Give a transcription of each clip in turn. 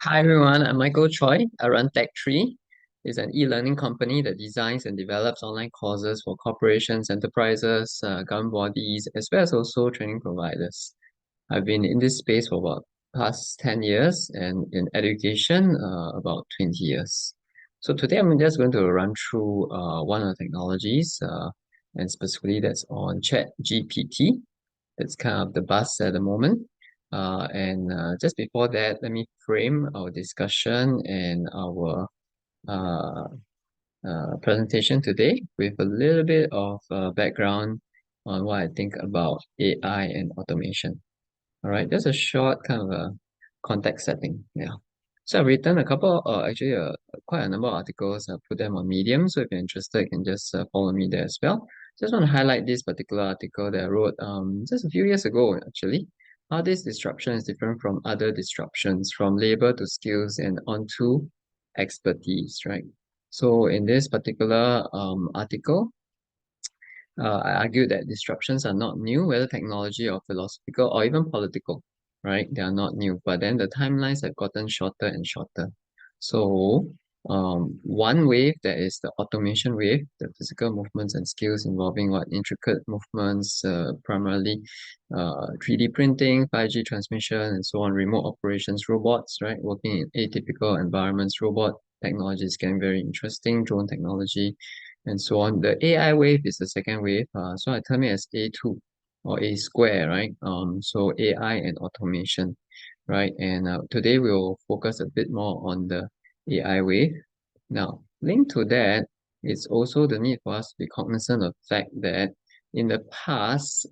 Hi everyone, I'm Michael Choi. I run Tech3. It's an e-learning company that designs and develops online courses for corporations, enterprises, government bodies, as well as also training providers. I've been in this space for about past 10 years and in education about 20 years. So today I'm just going to run through one of the technologies and specifically that's on ChatGPT. It's kind of the buzz at the moment. And just before that, let me frame our discussion and our uh, presentation today with a little bit of background on what I think about AI and automation. All right, just a short kind of a context setting. Yeah. So I've written a couple, actually, quite a number of articles. I put them on Medium. So if you're interested, you can just follow me there as well. Just want to highlight this particular article that I wrote just a few years ago, actually. How this disruption is different from other disruptions, from labor to skills and onto expertise, right? So in this particular article, I argue that disruptions are not new, whether technology or philosophical or even political, right? They are not new, but then the timelines have gotten shorter and shorter. So, one wave that is the automation wave, the physical movements and skills involving what intricate movements, primarily 3D printing, 5G transmission, and so on, remote operations, robots, right? Working in atypical environments, robot technology is getting very interesting, drone technology, and so on. The AI wave is the second wave. So I term it as A2 or A square, right? So AI and automation, right? And today we'll focus a bit more on the AI wave. Now, linked to that, it's also the need for us to be cognizant of the fact that in the past,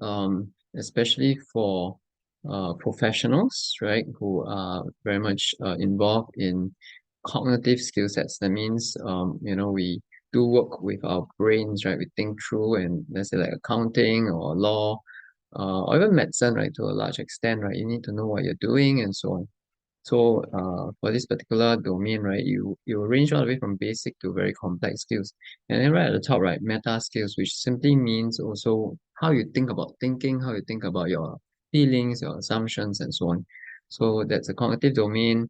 especially for professionals, right, who are very much involved in cognitive skill sets. That means, we do work with our brains, right? We think through, and let's say like accounting or law, or even medicine, right? To a large extent, right? You need to know what you're doing and so on. So, for this particular domain, right, you range all the way from basic to very complex skills, and then right at the top, right, meta skills, which simply means also how you think about thinking, how you think about your feelings, your assumptions, and so on. So that's a cognitive domain,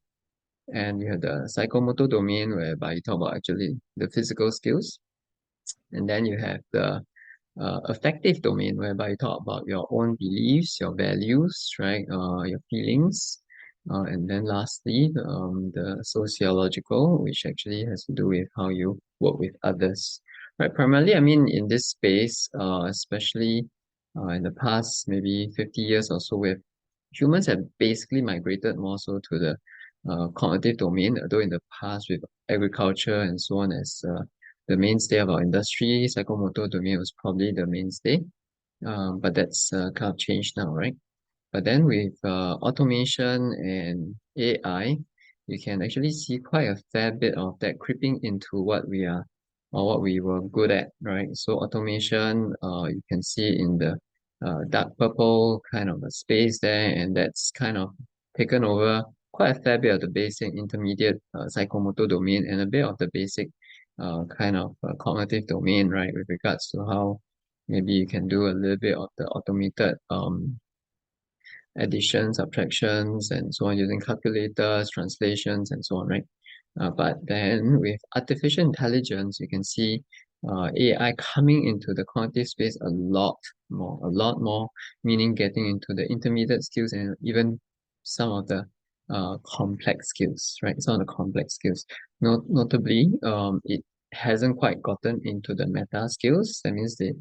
and you have the psychomotor domain whereby you talk about actually the physical skills. And then you have the affective domain whereby you talk about your own beliefs, your values, right? Your feelings. And then lastly, the sociological, which actually has to do with how you work with others. Right. Primarily, I mean, in this space, especially in the past maybe 50 years or so, with humans have basically migrated more so to the cognitive domain, although in the past with agriculture and so on as the mainstay of our industry, psychomotor domain was probably the mainstay, but that's kind of changed now, right? But then with automation and AI, you can actually see quite a fair bit of that creeping into what we are or what we were good at, right? So automation, you can see in the dark purple kind of a space there, and that's kind of taken over quite a fair bit of the basic intermediate psychomotor domain and a bit of the basic kind of cognitive domain, right? With regards to how maybe you can do a little bit of the automated addition, subtractions, and so on using calculators, translations, and so on, right? But then with artificial intelligence, you can see AI coming into the cognitive space a lot more, meaning getting into the intermediate skills and even some of the complex skills, right? Some of the complex skills. Notably, it hasn't quite gotten into the meta skills. That means they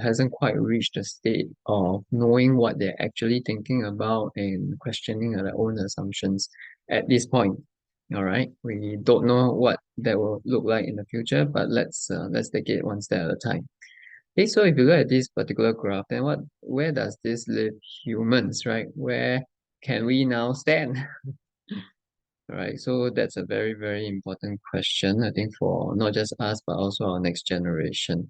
hasn't quite reached the state of knowing what they're actually thinking about and questioning their own assumptions at this point. All right, we don't know what that will look like in the future, but let's take it one step at a time. Okay, so if you look at this particular graph, then where does this leave humans, right? Where can we now stand? All right, so that's a very, very important question, I think, for not just us, but also our next generation.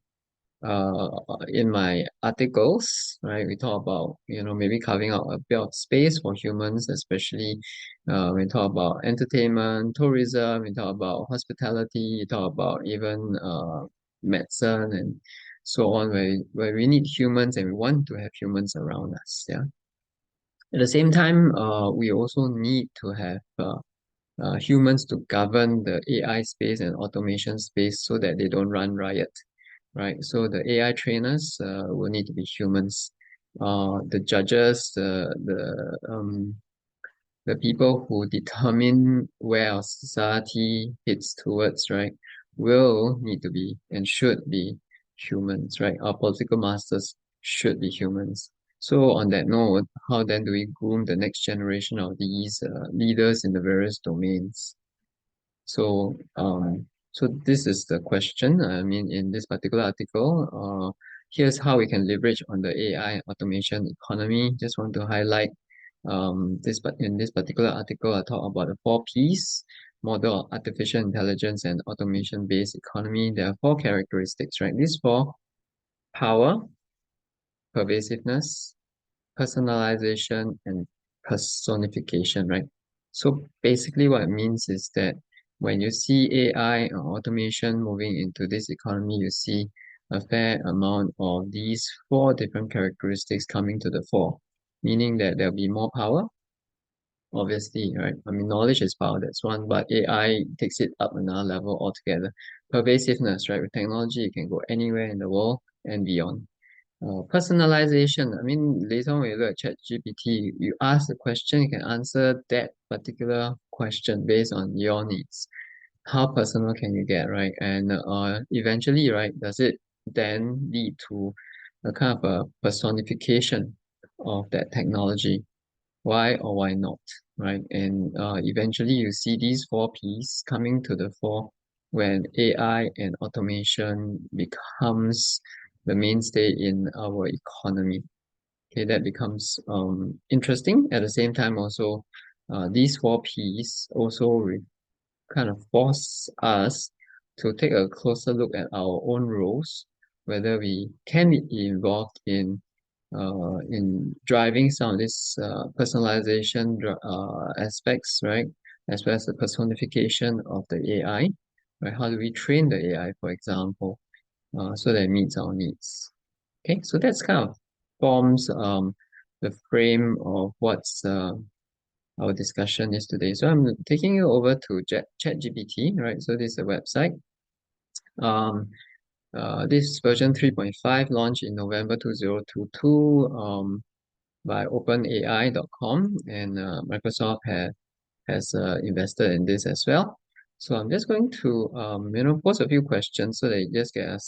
In my articles, right, we talk about, maybe carving out a bit of space for humans, especially we talk about entertainment, tourism, we talk about hospitality, we talk about even medicine and so on, where we need humans and we want to have humans around us. Yeah. At the same time, we also need to have humans to govern the AI space and automation space so that they don't run riot, right? So the AI trainers will need to be humans. The judges, the people who determine where our society heads towards, right, will need to be and should be humans, right? Our political masters should be humans. So on that note, how then do we groom the next generation of these leaders in the various domains? So this is the question. I mean, in this particular article, here's how we can leverage on the AI automation economy. Just want to highlight but in this particular article, I talk about the four P's: model of artificial intelligence and automation-based economy. There are four characteristics, right? These four: power, pervasiveness, personalization, and personification, right? So basically what it means is that when you see AI or automation moving into this economy, you see a fair amount of these four different characteristics coming to the fore, meaning that there'll be more power, obviously, right? I mean, knowledge is power, that's one, but AI takes it up another level altogether. Pervasiveness, right? With technology, you can go anywhere in the world and beyond. Personalization. I mean, later on when you look at ChatGPT, you ask the question, you can answer that particular question based on your needs. How personal can you get, right? And eventually, right, does it then lead to a kind of a personification of that technology? Why or why not, right? And eventually you see these four P's coming to the fore when AI and automation becomes the mainstay in our economy. Okay, that becomes interesting. At the same time, also, these four P's also kind of force us to take a closer look at our own roles, whether we can be involved in driving some of this personalization aspects, right? As well as the personification of the AI, right? How do we train the AI, for example, so that it meets our needs? Okay, so that's kind of forms the frame of what's our discussion is today. So I'm taking you over to ChatGPT, right? So this is a website. Um, this version 3.5 launched in November 2022 by OpenAI.com, and Microsoft has invested in this as well. So I'm just going to pose a few questions so that you just get a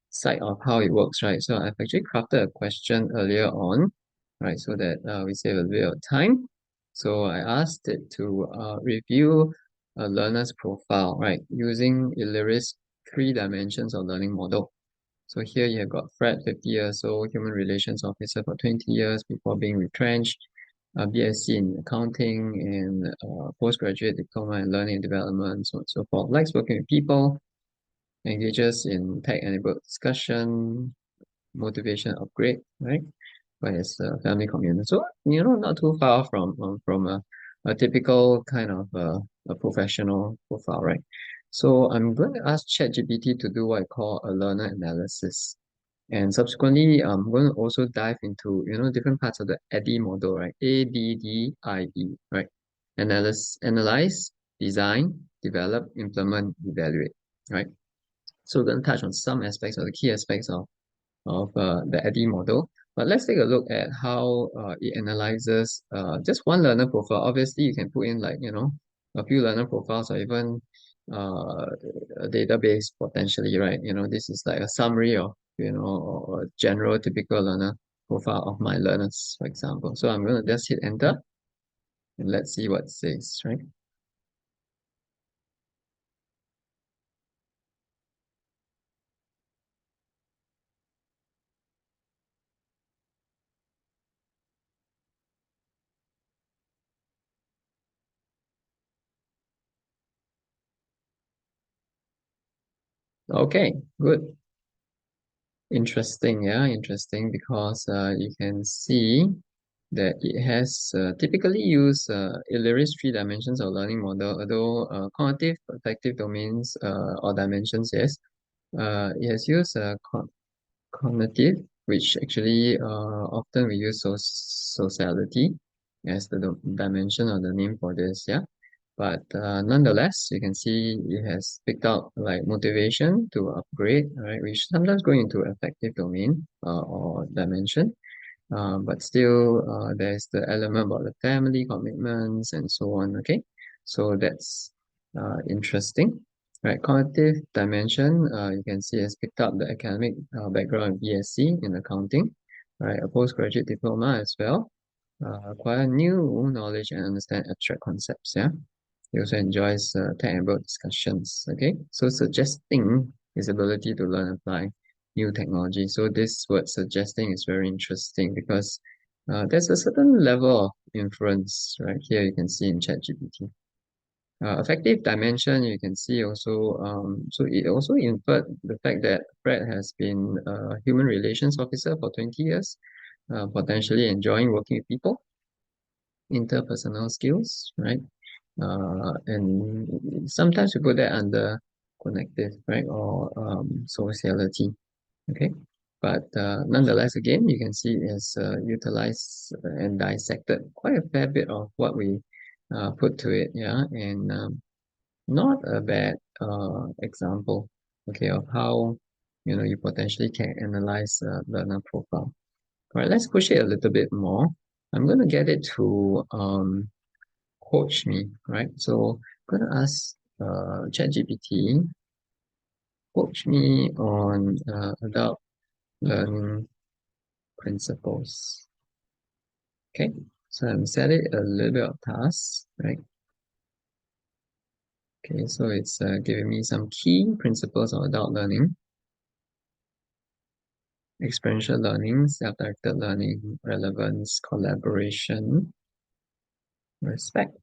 sight of how it works, right? So I've actually crafted a question earlier on, right, so that we save a bit of time. So I asked it to review a learner's profile, right, using Illyris three dimensions of learning model. So here you have got Fred, 50 years old, human relations officer for 20 years before being retrenched, a BSc in accounting and postgraduate diploma in learning and development, so on and so forth. Likes working with people, engages in tech-enabled discussion, motivation upgrade, right? By his family community. So, not too far from a typical kind of a professional profile, right? So I'm going to ask ChatGPT to do what I call a learner analysis. And subsequently, I'm going to also dive into, different parts of the ADDIE model, right? ADDIE, right? Analyze, design, develop, implement, evaluate, right? So we're going to touch on some aspects or the key aspects of the ADDIE model. But let's take a look at how it analyzes just one learner profile. Obviously, you can put in like, a few learner profiles or even a database potentially, right? This is like a summary of, or a general typical learner profile of my learners, for example. So I'm going to just hit enter and let's see what it says, right? Okay, good. Interesting, yeah, interesting because you can see that it has typically used Illyris three dimensions of learning model, although cognitive affective domains or dimensions, yes. It has used cognitive, which actually often we use sociality as the dimension or the name for this, yeah. But nonetheless, you can see it has picked up like motivation to upgrade, right? Which sometimes go into affective domain or dimension. But still, there's the element about the family commitments and so on. Okay, so that's interesting. Right, cognitive dimension, you can see has picked up the academic background in BSc in accounting, right? A postgraduate diploma as well. Acquire new knowledge and understand abstract concepts. Yeah, he also enjoys tech-enabled discussions. Okay, so suggesting his ability to learn and apply new technology. So this word suggesting is very interesting because there's a certain level of inference right here you can see in ChatGPT. Affective dimension, you can see also, so it also inferred the fact that Fred has been a human relations officer for 20 years, potentially enjoying working with people, interpersonal skills, right? And sometimes we put that under connective, right, or sociality. Okay, but nonetheless, again, you can see it has utilized and dissected quite a fair bit of what we put to it, yeah, and not a bad example, okay, of how you potentially can analyze learner profile. All right, let's push it a little bit more. I'm going to get it to coach me, right? So I'm going to ask ChatGPT, coach me on adult learning principles. Okay, so I'm setting a little bit of tasks, right? Okay, so it's giving me some key principles of adult learning, experiential learning, self-directed learning, relevance, collaboration, respect.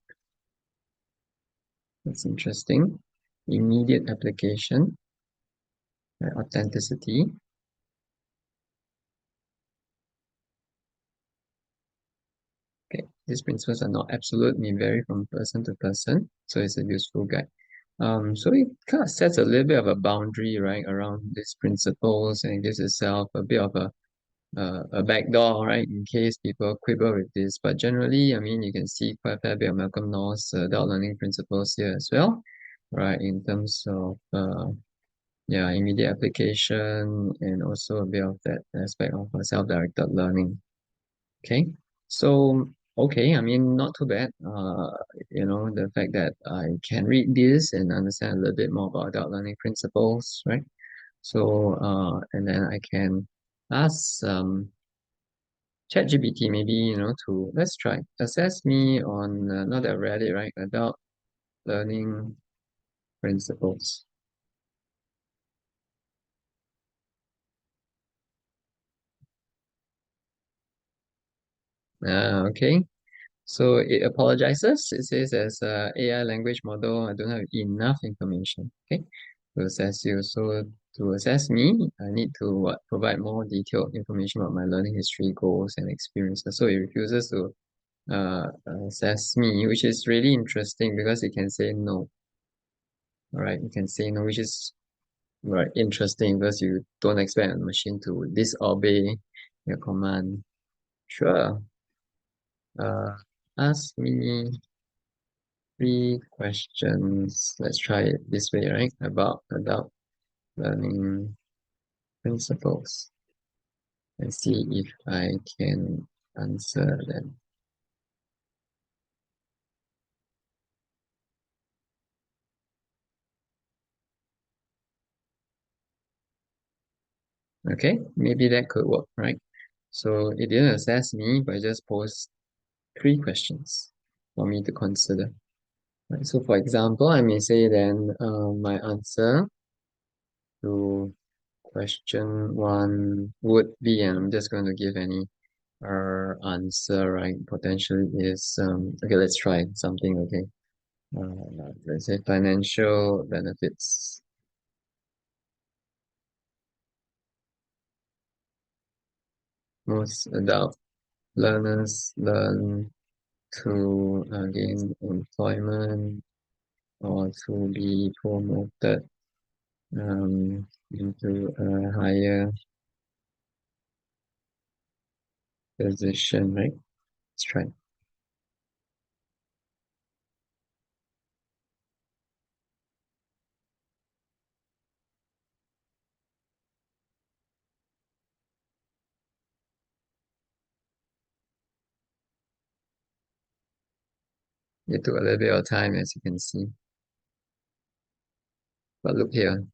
That's interesting. Immediate application, right? Authenticity. Okay, these principles are not absolute, may vary from person to person, so it's a useful guide. So it kind of sets a little bit of a boundary, right, around these principles and gives itself a bit of a backdoor, right, in case people quibble with this. But generally, I mean, you can see quite a fair bit of Malcolm Nor's adult learning principles here as well, right, in terms of yeah, immediate application and also a bit of that aspect of self-directed learning. Okay, so okay, I mean, not too bad. The fact that I can read this and understand a little bit more about adult learning principles, right? So, and then I can ask ChatGPT maybe, to let's try assess me on not that I read it, right? Adult learning principles. Okay. So it apologizes. It says as a AI language model, I don't have enough information. Okay, to assess you. So to assess me, I need to provide more detailed information about my learning history, goals, and experiences. So it refuses to uh, assess me, which is really interesting because it can say no. All right, it can say no, which is right interesting because you don't expect a machine to disobey your command. Sure. Uh, ask me three questions. Let's try it this way, right? About adult learning principles and see if I can answer them. Okay, maybe that could work, right? So it didn't assess me, but it just posed three questions for me to consider. Right? So for example, I may say then my answer to question one would be, and I'm just going to give any answer, right? Potentially is okay, let's try something, okay. Let's say financial benefits. Most adult learners learn to gain employment or to be promoted into a higher position, right? Let's try. It took a little bit of time, as you can see. But look here.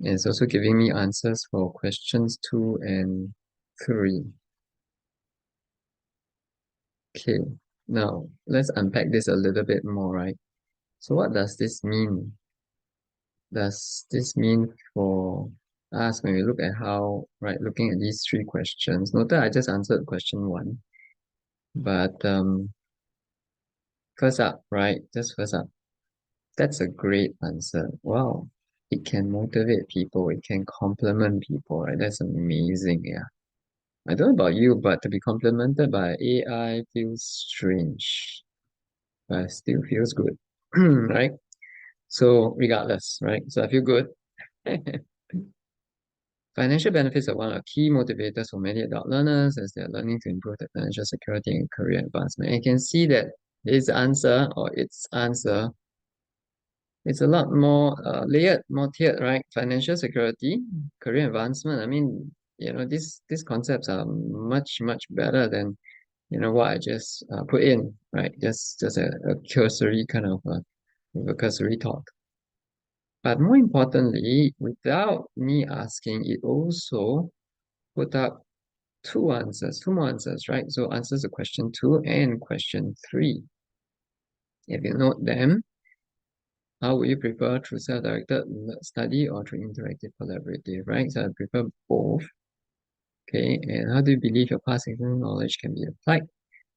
It's also giving me answers for questions 2 and 3. Okay, now let's unpack this a little bit more, right? So what does this mean? Does this mean for us when we look at how, right, looking at these 3 questions? Note that I just answered question 1, but first up, right, just first up, that's a great answer. Wow, it can motivate people, it can complement people, right? That's amazing, yeah. I don't know about you, but to be complimented by AI feels strange, but still feels good, right? So regardless, right? So I feel good. Financial benefits are one of the key motivators for many adult learners as they are learning to improve their financial security and career advancement. And you can see that his answer or its answer, it's a lot more layered, more tiered, right? Financial security, career advancement. I mean, these concepts are much, much better than what I just put in, right? Just a cursory kind of a cursory talk. But more importantly, without me asking, it also put up two more answers, right? So answers to question 2 and question 3. If you note them, how would you prefer through self-directed study or through interactive collaborative, right? So I prefer both. Okay, and how do you believe your past existing knowledge can be applied?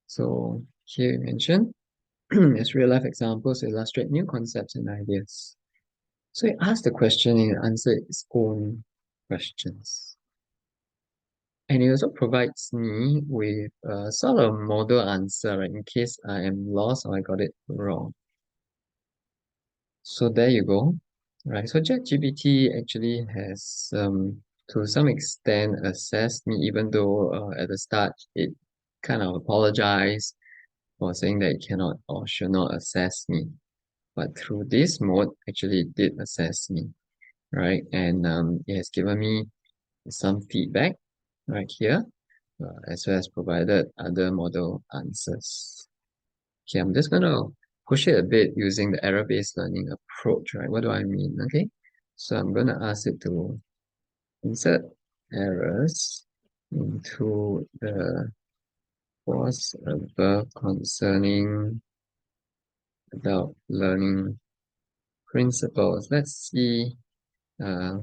So here you mentioned as real life examples to illustrate new concepts and ideas. So it asks the question and it answers its own questions. And it also provides me with a sort of model answer, right, in case I am lost or I got it wrong. So there you go. Right. So ChatGPT actually has to some extent assessed me, even though at the start it kind of apologized for saying that it cannot or should not assess me. But through this mode, actually it did assess me, right? And it has given me some feedback right here, as well as provided other model answers. Okay, I'm just gonna push it a bit using the error-based learning approach, right? What do I mean? Okay, so I'm gonna ask it to insert errors into the course above concerning adult learning principles. Let's see. Uh,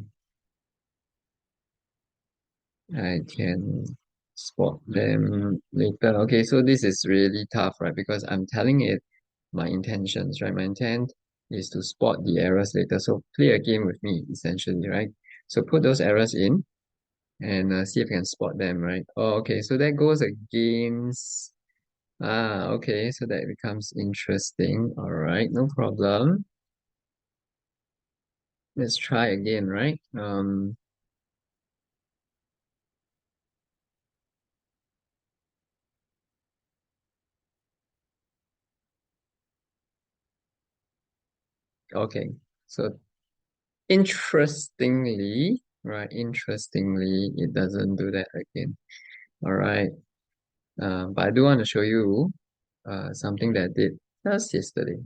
I can spot them later. Okay, so this is really tough, right? Because I'm telling it my intentions, right? My intent is to spot the errors later. So play a game with me, essentially, right? So put those errors in and see if you can spot them, right? Oh, okay, so that goes against, okay, so that becomes interesting. All right, no problem. Let's try again, right? Okay, so interestingly, right, interestingly, it doesn't do that again. All right, but I do want to show you something that I did just yesterday.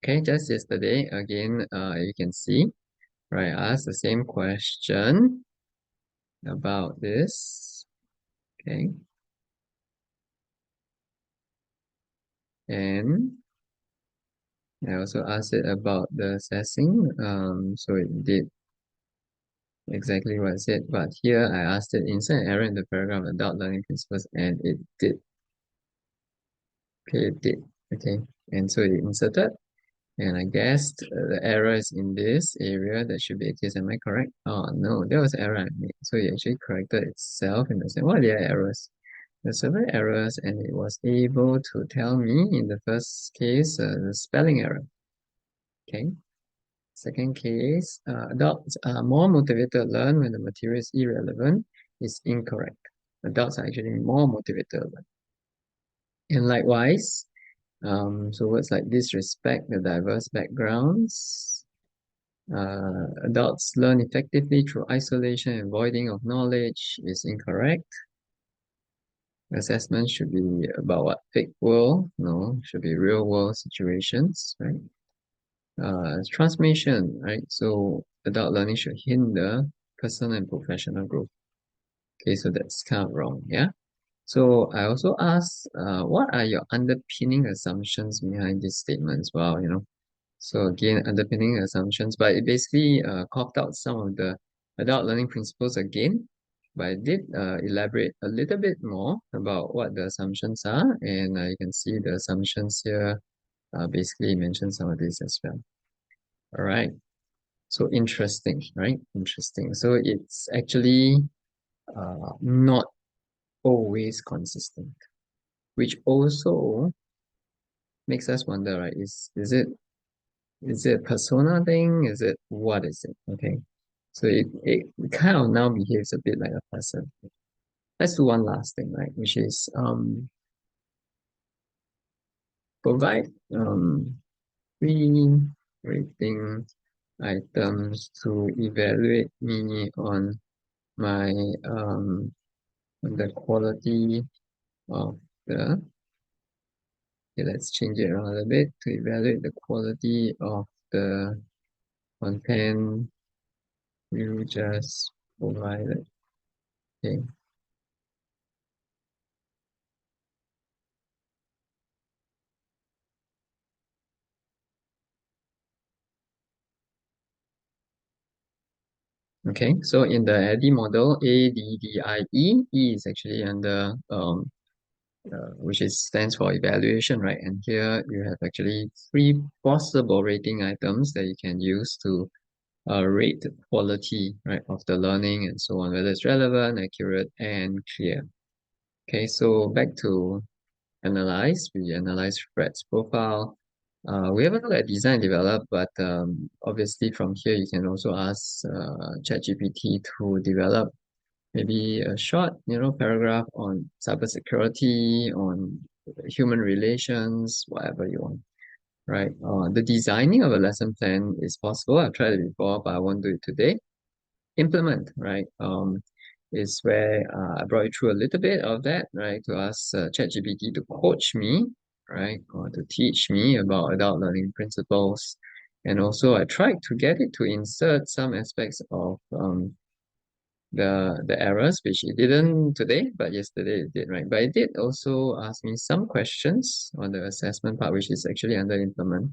Okay, just yesterday, again, you can see, right, I asked the same question about this, okay, and I also asked it about the assessing, so it did exactly what I said, but here I asked it insert an error in the paragraph adult learning principles, and it did, okay, it did, okay, and so it inserted, and I guessed the error is in this area. That should be a case. Am I correct? Oh, no, there was error I made. So it actually corrected itself in the same. What are the errors? There's several errors, and it was able to tell me in the first case, the spelling error. Okay. Second case, adults are more motivated to learn when the material is irrelevant is incorrect. Adults are actually more motivated. And likewise, so words like disrespect the diverse backgrounds. Adults learn effectively through isolation and voiding of knowledge is incorrect. Assessment should be about what? Fake world? No, should be real world situations, right? Transmission, right? So adult learning should hinder personal and professional growth. Okay, so that's kind of wrong, yeah? So I also asked, what are your underpinning assumptions behind these statements? Well, so again, underpinning assumptions, but it basically carved out some of the adult learning principles again. But I did elaborate a little bit more about what the assumptions are, and you can see the assumptions here basically mention some of this as well. All right. So interesting, right? Interesting. So it's actually not always consistent, which also makes us wonder, right? Is it a persona thing? Is it what is it? Okay. So it kind of now behaves a bit like a person. Let's do one last thing, right? Which is provide free rating items to evaluate me my um on the quality of the okay, let's change it around a bit to evaluate the quality of the content you just provided. Okay. Okay, so in the ADDIE model, ADDIE, E is actually under which is stands for evaluation, right? And here you have actually three possible rating items that you can use to rate the quality, right, of the learning and so on, whether it's relevant, accurate, and clear. Okay, so back to analyze. We analyze Fred's profile. We haven't looked at design and develop, but obviously from here you can also ask ChatGPT to develop maybe a short, paragraph on cybersecurity, on human relations, whatever you want, right? The designing of a lesson plan is possible. I've tried it before, but I won't do it today. Implement, right? Is where I brought you through a little bit of that, right? To ask ChatGPT to coach me, right? Or to teach me about adult learning principles. And also I tried to get it to insert some aspects of the errors, which it didn't today, but yesterday it did, right? But it did also ask me some questions on the assessment part, which is actually under implement.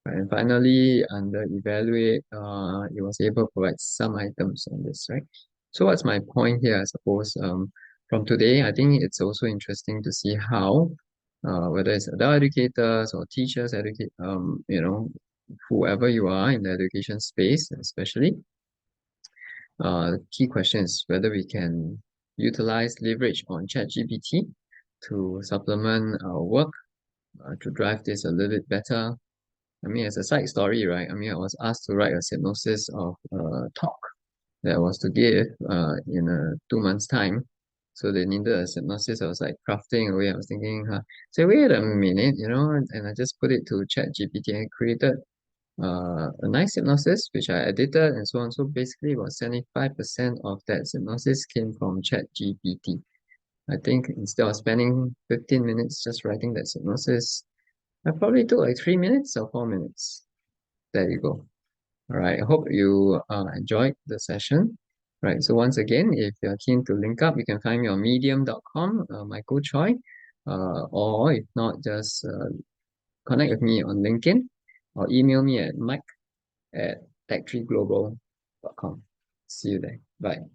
Right? And finally, under evaluate, it was able to provide some items on this, right? So what's my point here, I suppose? From today, I think it's also interesting to see how, whether it's adult educators or teachers, whoever you are in the education space, especially, key question is whether we can utilize leverage on ChatGPT to supplement our work, to drive this a little bit better. I mean, as a side story, right? I mean, I was asked to write a synopsis of a talk that I was to give in 2 months' time. So they needed a synopsis. I was like crafting away. I was thinking, say, wait a minute, and I just put it to ChatGPT and created a nice synopsis, which I edited and so on. So basically, about 75% of that synopsis came from ChatGPT. I think instead of spending 15 minutes just writing that synopsis, I probably took like 3 minutes or 4 minutes. There you go. All right. I hope you enjoyed the session. Right. So once again, if you're keen to link up, you can find me on medium.com, Michael Choi. Or if not, just connect with me on LinkedIn or email me at mike@tech3global.com. See you there. Bye.